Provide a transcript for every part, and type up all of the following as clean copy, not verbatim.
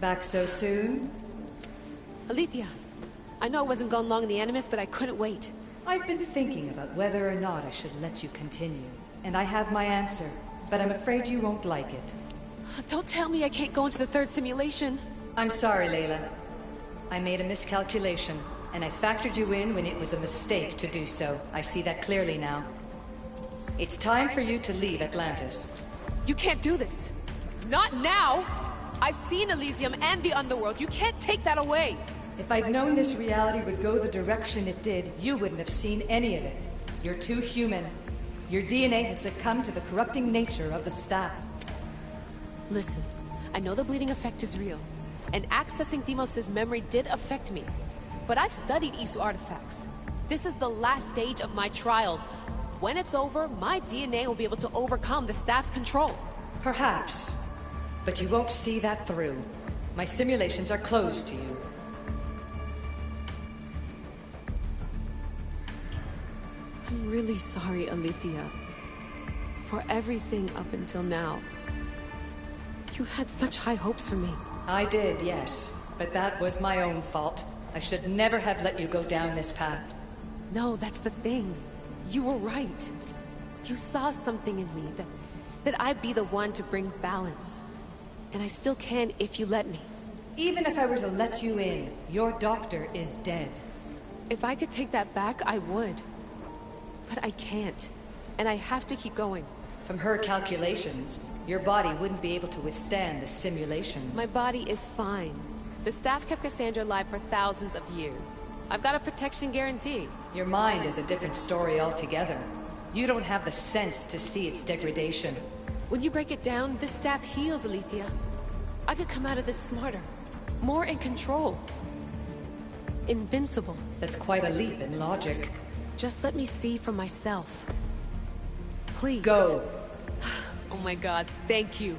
Back so soon? Alethea, I know I wasn't gone long in the Animus, but I couldn't wait. I've been thinking about whether or not I should let you continue, and I have my answer, but I'm afraid you won't like it. Don't tell me I can't go into the third simulation. I'm sorry, Layla. I made a miscalculation, and I factored you in when it was a mistake to do so. I see that clearly now. It's time for you to leave Atlantis. You can't do this. Not now! I've seen Elysium and the Underworld. You can't take that away! If I'd known this reality would go the direction it did, you wouldn't have seen any of it. You're too human. Your DNA has succumbed to the corrupting nature of the staff. Listen, I know the bleeding effect is real, and accessing Deimos' memory did affect me. But I've studied Isu artifacts. This is the last stage of my trials. When it's over, my DNA will be able to overcome the staff's control. Perhaps. But you won't see that through. My simulations are closed to you. I'm really sorry, Alethea. For everything up until now. You had such high hopes for me. I did, yes. But that was my own fault. I should never have let you go down this path. No, that's the thing. You were right. You saw something in me that I'd be the one to bring balance. And I still can if you let me. Even if I were to let you in, your doctor is dead. If I could take that back, I would. But I can't. And I have to keep going. From her calculations, your body wouldn't be able to withstand the simulations. My body is fine. The staff kept Kassandra alive for thousands of years. I've got a protection guarantee. Your mind is a different story altogether. You don't have the sense to see its degradation. When you break it down, this staff heals, Alethea. I could come out of this smarter, more in control. Invincible. That's quite a leap in logic. Just let me see for myself. Please. Go. Oh my god, thank you.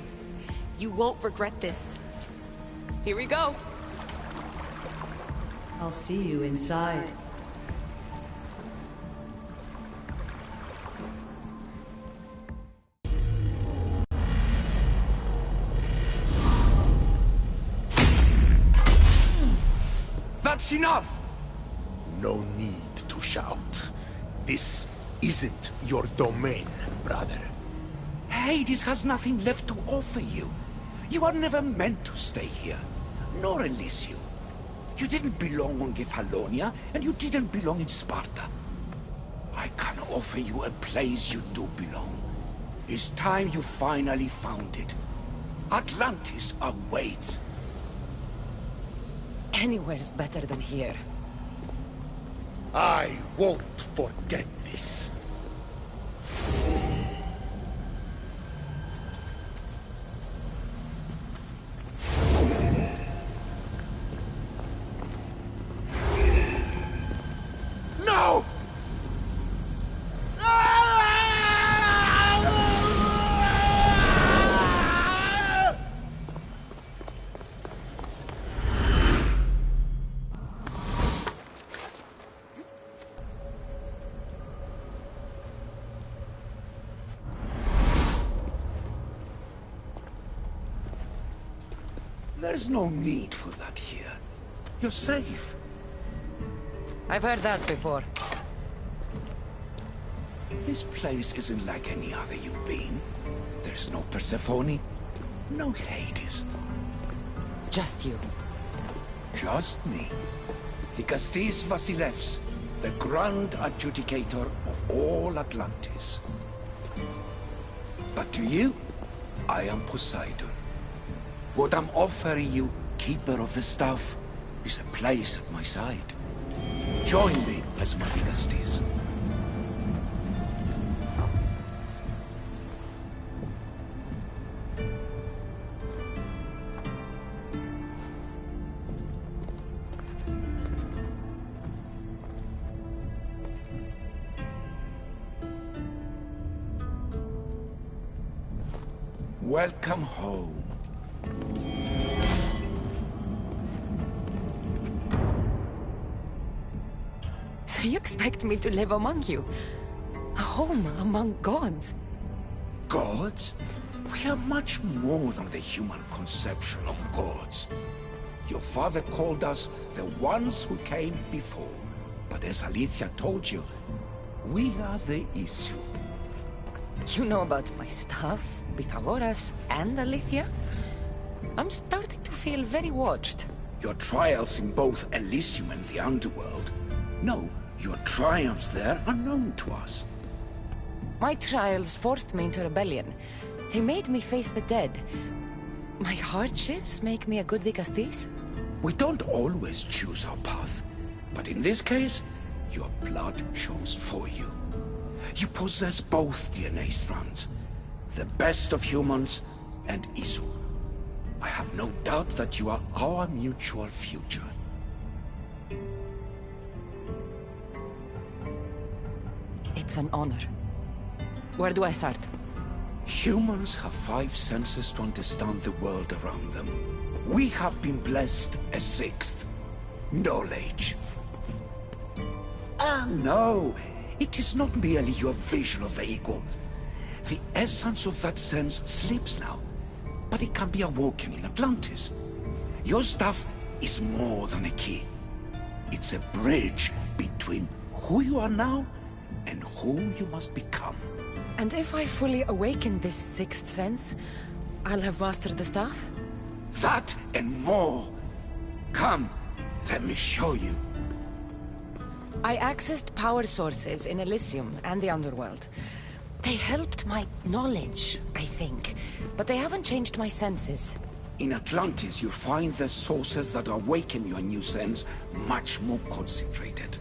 You won't regret this. Here we go. I'll see you inside. That's enough! No need to shout. This isn't your domain, brother. Hades has nothing left to offer you. You are never meant to stay here, nor Elysium. You didn't belong on Kefalonia, and you didn't belong in Sparta. I can offer you a place you do belong. It's time you finally found it. Atlantis awaits. Anywhere's better than here. I won't forget this. No! There's no need for that here. You're safe. I've heard that before. This place isn't like any other you've been. There's no Persephone, no Hades. Just you. Just me. Dikastes Vasilevs, the Grand Adjudicator of all Atlantis. But to you, I am Poseidon. What I'm offering you, Keeper of the Staff, is a place at my side. Join me as my dikastes. Welcome home. So you expect me to live among you? A home among gods? Gods? We are much more than the human conception of gods. Your father called us the ones who came before. But as Alethea told you, we are the issue. You know about my stuff, Pythagoras and Alethea? I'm starting to feel very watched. Your trials in both Elysium and the Underworld. No, your triumphs there are known to us. My trials forced me into rebellion. They made me face the dead. My hardships make me a good dikastes? We don't always choose our path. But in this case, your blood shows for you. You possess both DNA strands. The best of humans and Isu. I have no doubt that you are our mutual future. It's an honor. Where do I start? Humans have 5 senses to understand the world around them. We have been blessed a 6th. Knowledge. No. It is not merely your vision of the eagle. The essence of that sense sleeps now. But it can be awoken in Atlantis. Your stuff is more than a key. It's a bridge between who you are now and who you must become. And if I fully awaken this 6th sense, I'll have mastered the staff? That and more. Come, let me show you. I accessed power sources in Elysium and the Underworld. They helped my knowledge, I think, but they haven't changed my senses. In Atlantis, you'll find the sources that awaken your new sense much more concentrated.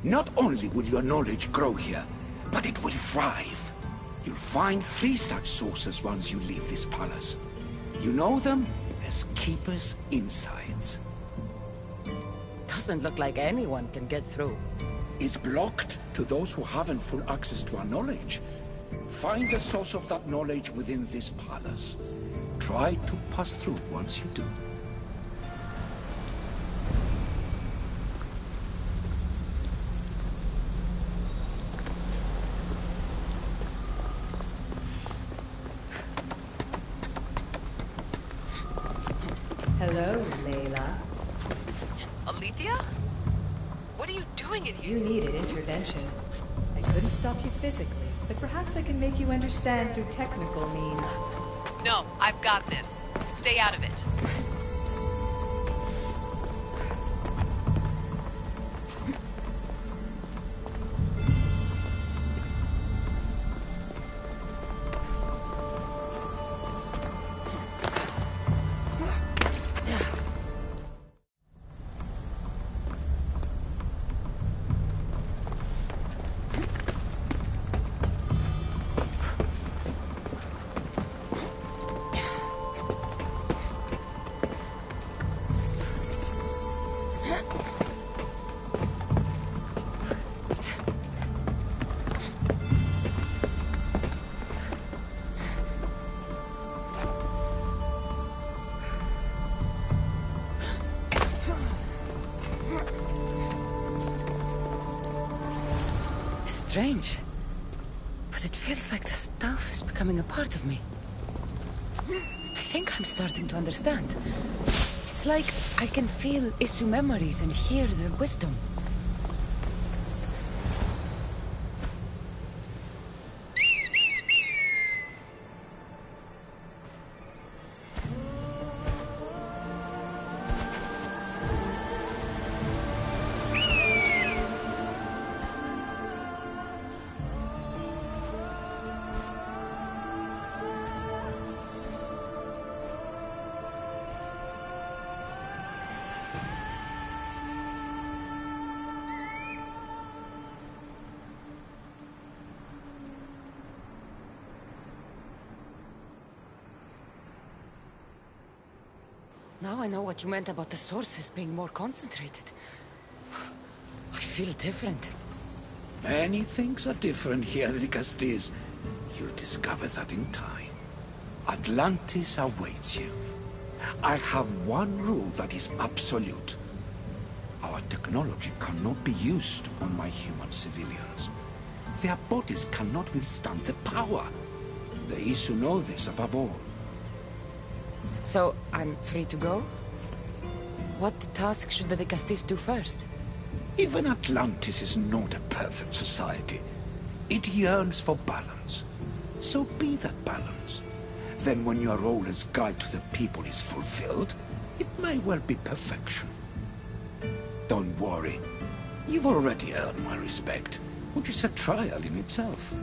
Not only will your knowledge grow here, but it will thrive. You'll find 3 such sources once you leave this palace. You know them as Keeper's Insides. Doesn't look like anyone can get through. It's blocked to those who haven't full access to our knowledge. Find the source of that knowledge within this palace. Try to pass through once you do. Hello, Layla. Alethea? What are you doing in here? You needed intervention. I couldn't stop you physically, but perhaps I can make you understand through technical means. No, I've got this. Stay out of it. Strange. But it feels like the stuff is becoming a part of me. I think I'm starting to understand. It's like I can feel Isu memories and hear their wisdom. Now I know what you meant about the sources being more concentrated. I feel different. Many things are different here, dikastes. You'll discover that in time. Atlantis awaits you. I have one rule that is absolute. Our technology cannot be used on my human civilians. Their bodies cannot withstand the power. The Isu know this above all. So, I'm free to go? What task should the dikastes do first? Even Atlantis is not a perfect society. It yearns for balance. So be that balance. Then when your role as guide to the people is fulfilled, it may well be perfection. Don't worry. You've already earned my respect, which is a trial in itself.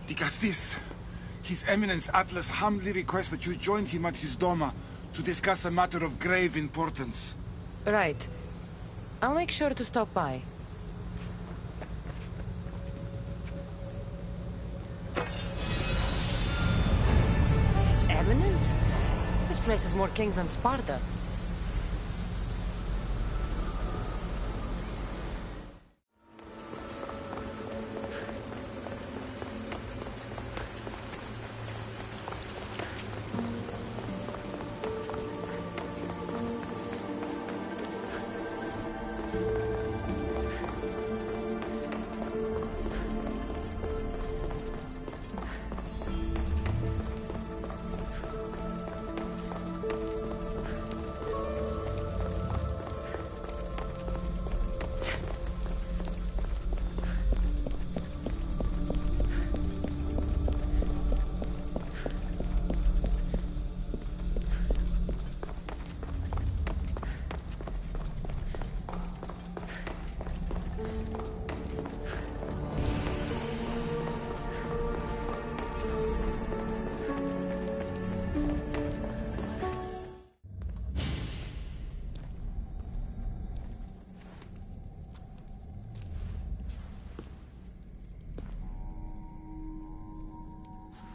Dikastes, His Eminence Atlas humbly requests that you join him at his Doma to discuss a matter of grave importance. Right. I'll make sure to stop by. His Eminence? This place has more kings than Sparta.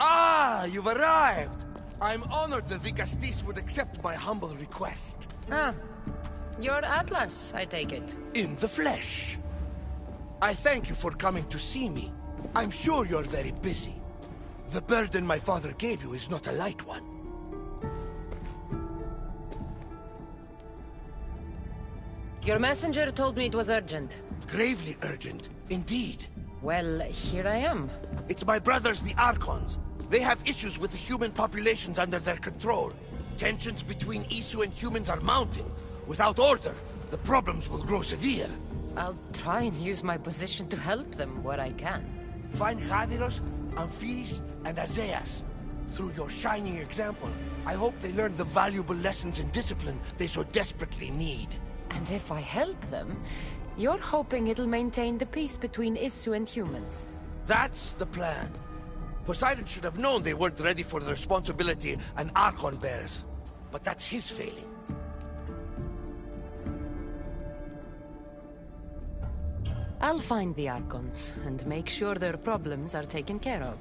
Ah, you've arrived! I'm honored the dikastes would accept my humble request. Ah, you're Atlas, I take it. In the flesh. I thank you for coming to see me. I'm sure you're very busy. The burden my father gave you is not a light one. Your messenger told me it was urgent. Gravely urgent, indeed. Well, here I am. It's my brothers, the Archons. They have issues with the human populations under their control. Tensions between Isu and humans are mounting. Without order, the problems will grow severe. I'll try and use my position to help them where I can. Find Hadiros, Amphiris, and Azeas. Through your shining example, I hope they learn the valuable lessons in discipline they so desperately need. And if I help them, you're hoping it'll maintain the peace between Isu and humans. That's the plan. Poseidon should have known they weren't ready for the responsibility an Archon bears. But that's his failing. I'll find the Archons and make sure their problems are taken care of.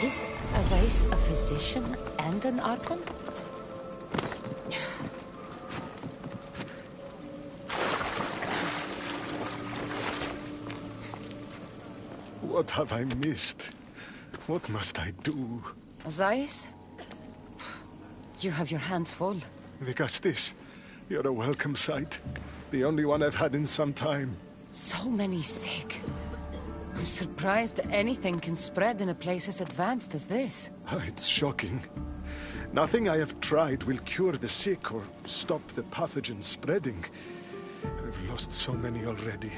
Is Azais a physician and an Archon? What have I missed? What must I do? Azais? You have your hands full. Dikastes, you're a welcome sight. The only one I've had in some time. So many sick. I'm surprised anything can spread in a place as advanced as this. It's shocking. Nothing I have tried will cure the sick or stop the pathogen spreading. I've lost so many already.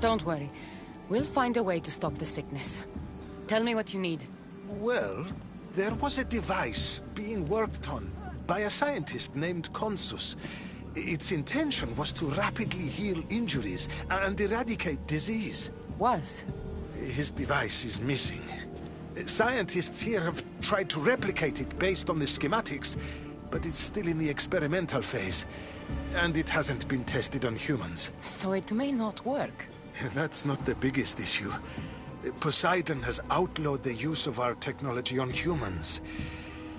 Don't worry. We'll find a way to stop the sickness. Tell me what you need. Well, there was a device being worked on by a scientist named Consus. Its intention was to rapidly heal injuries and eradicate disease. Was? His device is missing. Scientists here have tried to replicate it based on the schematics. but it's still in the experimental phase. And it hasn't been tested on humans. So it may not work. That's not the biggest issue. Poseidon has outlawed the use of our technology on humans.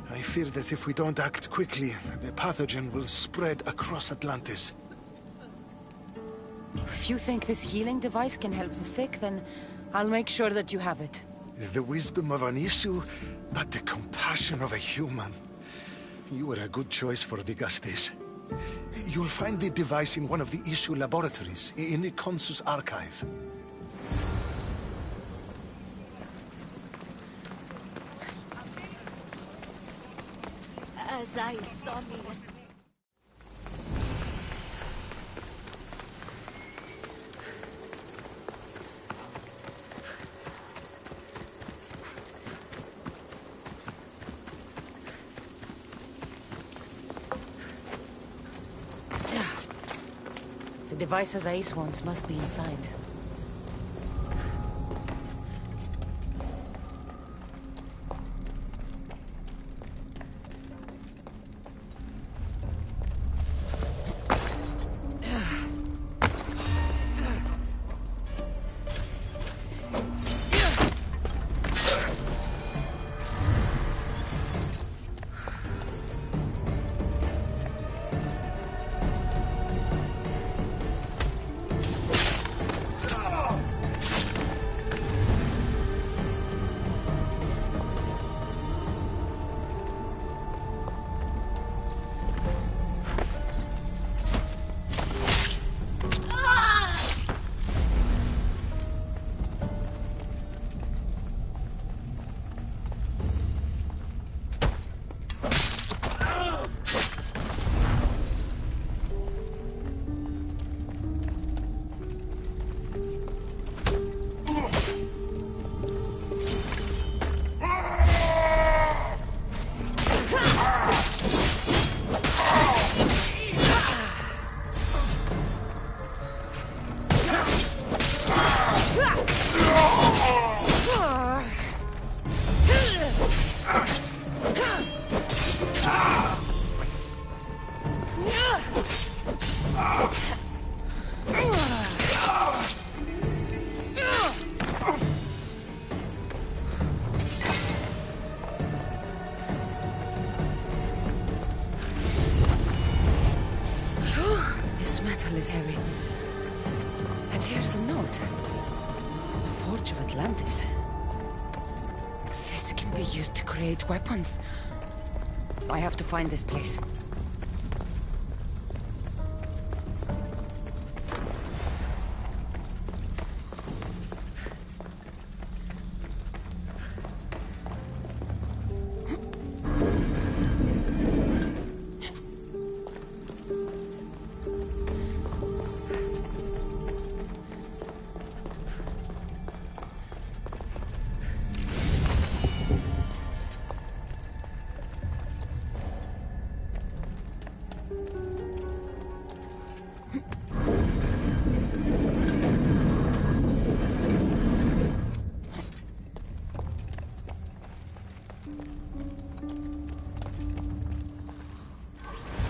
I fear that if we don't act quickly, the pathogen will spread across Atlantis. If you think this healing device can help the sick, then I'll make sure that you have it. The wisdom of an issue, but the compassion of a human. You were a good choice for dikastes. You'll find the device in one of the issue laboratories, in the Consus archive. As I saw me. The devices Ace wants must be inside. Is heavy. And here's a note. Forge of Atlantis. This can be used to create weapons. I have to find this place.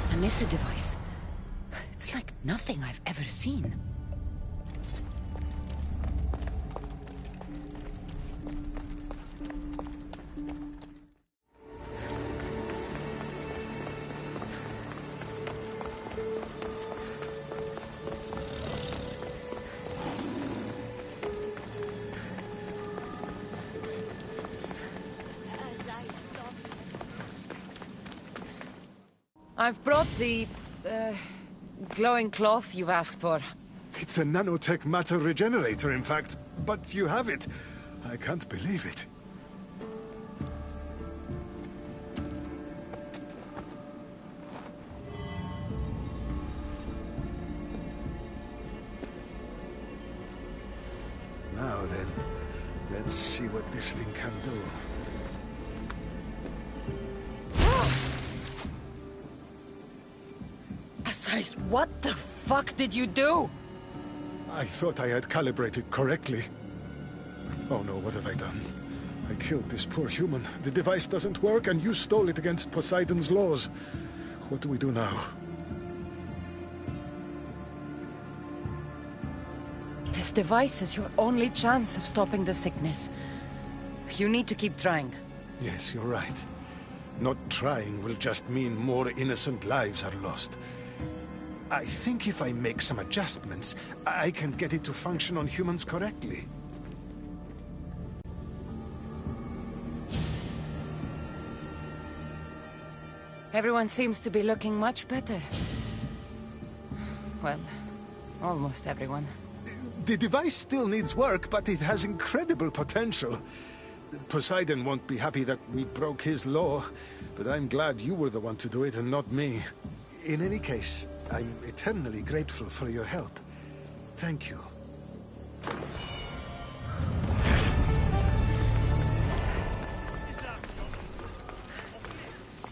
An issue device. It's like nothing I've ever seen. I've brought the, glowing cloth you've asked for. It's a nanotech matter regenerator, in fact. But you have it. I can't believe it. Now then, let's see what this thing can do. What the fuck did you do? I thought I had calibrated correctly. Oh no, what have I done? I killed this poor human. The device doesn't work, and you stole it against Poseidon's laws. What do we do now? This device is your only chance of stopping the sickness. You need to keep trying. Yes, you're right. Not trying will just mean more innocent lives are lost. I think if I make some adjustments, I can get it to function on humans correctly. Everyone seems to be looking much better. Well, almost everyone. The device still needs work, but it has incredible potential. Poseidon won't be happy that we broke his law, but I'm glad you were the one to do it and not me. In any case, I'm eternally grateful for your help. Thank you.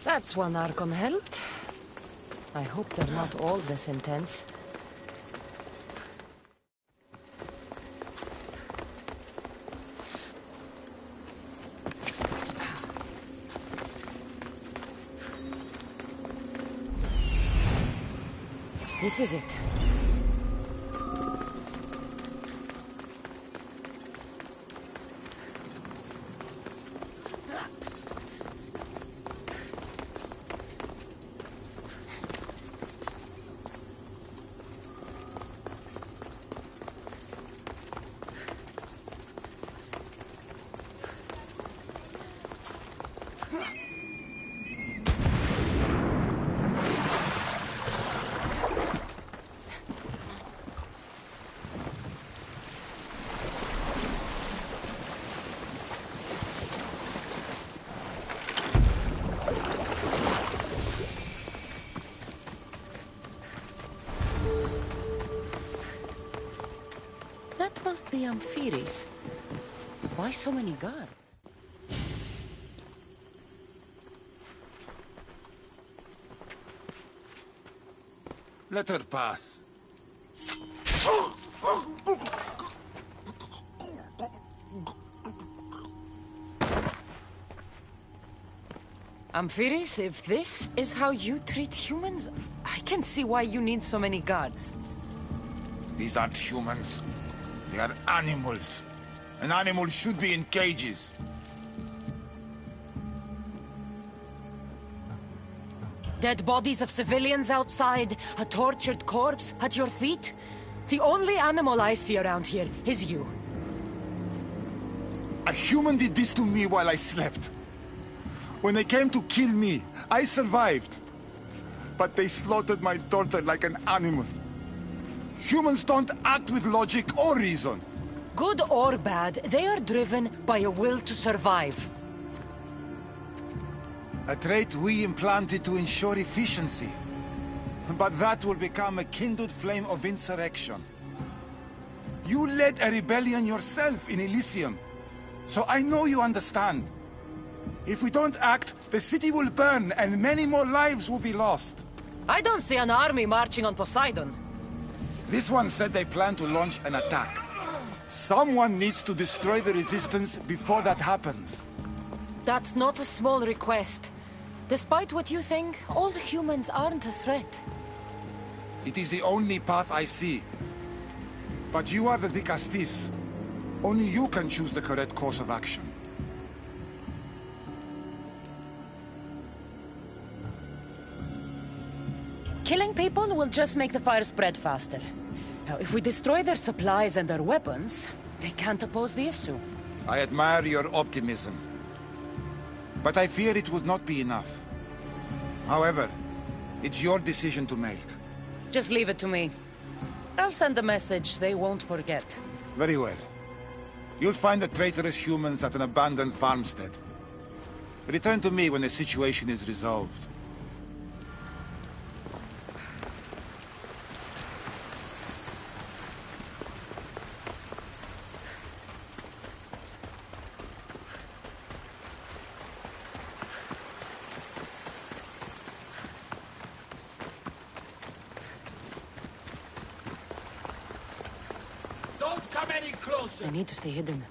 That's one Archon helped. I hope they're not all this intense. This is it. That must be Amphiris. Why so many guards? Let her pass. Amphiris, if this is how you treat humans, I can see why you need so many guards. These aren't humans. They are animals. An animal should be in cages. Dead bodies of civilians outside, a tortured corpse at your feet? The only animal I see around here is you. A human did this to me while I slept. When they came to kill me, I survived. But they slaughtered my daughter like an animal. Humans don't act with logic or reason. Good or bad, they are driven by a will to survive. A trait we implanted to ensure efficiency. But that will become a kindled flame of insurrection. You led a rebellion yourself in Elysium, so I know you understand. If we don't act, the city will burn and many more lives will be lost. I don't see an army marching on Poseidon. This one said they plan to launch an attack. Someone needs to destroy the resistance before that happens. That's not a small request. Despite what you think, all humans aren't a threat. It is the only path I see. But you are the dikastes. Only you can choose the correct course of action. Killing people will just make the fire spread faster. Now, if we destroy their supplies and their weapons, they can't oppose the issue. I admire your optimism. But I fear it would not be enough. However, it's your decision to make. Just leave it to me. I'll send a message they won't forget. Very well. You'll find the traitorous humans at an abandoned farmstead. Return to me when the situation is resolved. Don't come any closer! I need to stay hidden.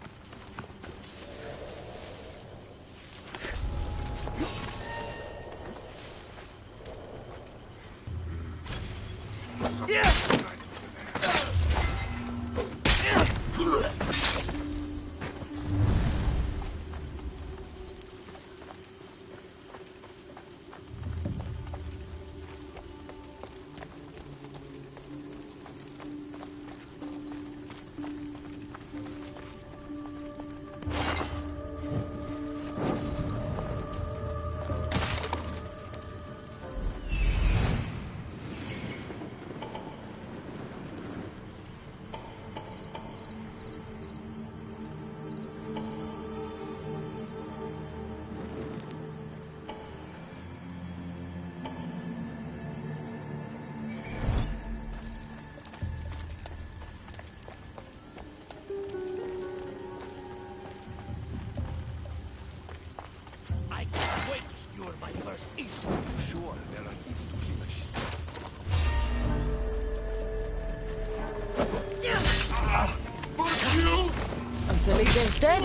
The leader's dead.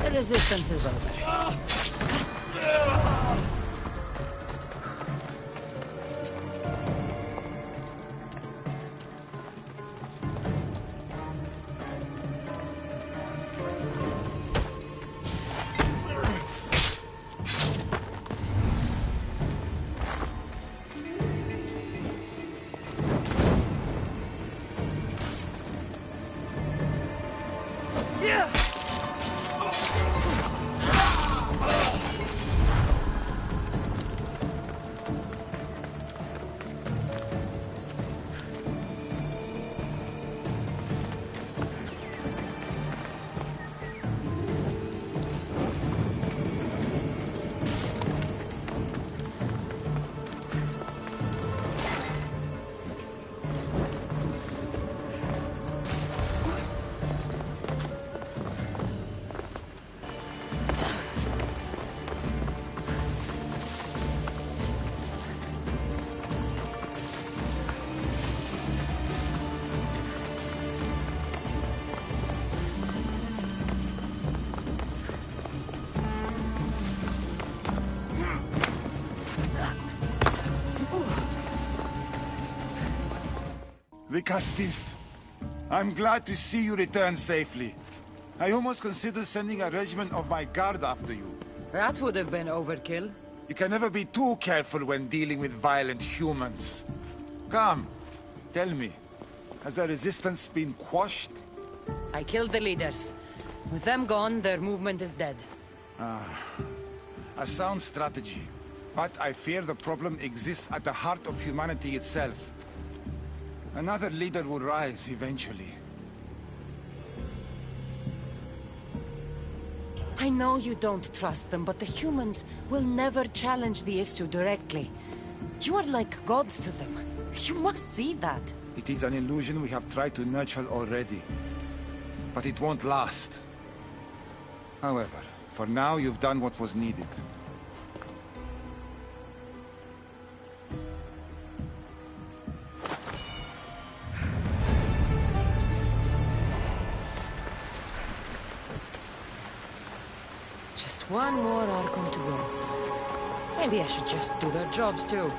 The resistance is over. Dikastes, I'm glad to see you return safely. I almost considered sending a regiment of my guard after you. That would have been overkill. You can never be too careful when dealing with violent humans. Come, tell me, has the resistance been quashed? I killed the leaders. With them gone, their movement is dead. A sound strategy. But I fear the problem exists at the heart of humanity itself. Another leader will rise eventually. I know you don't trust them, but the humans will never challenge the issue directly. You are like gods to them. You must see that. It is an illusion we have tried to nurture already. But it won't last. However, for now you've done what was needed. One more Archon to go. Maybe I should just do their jobs too.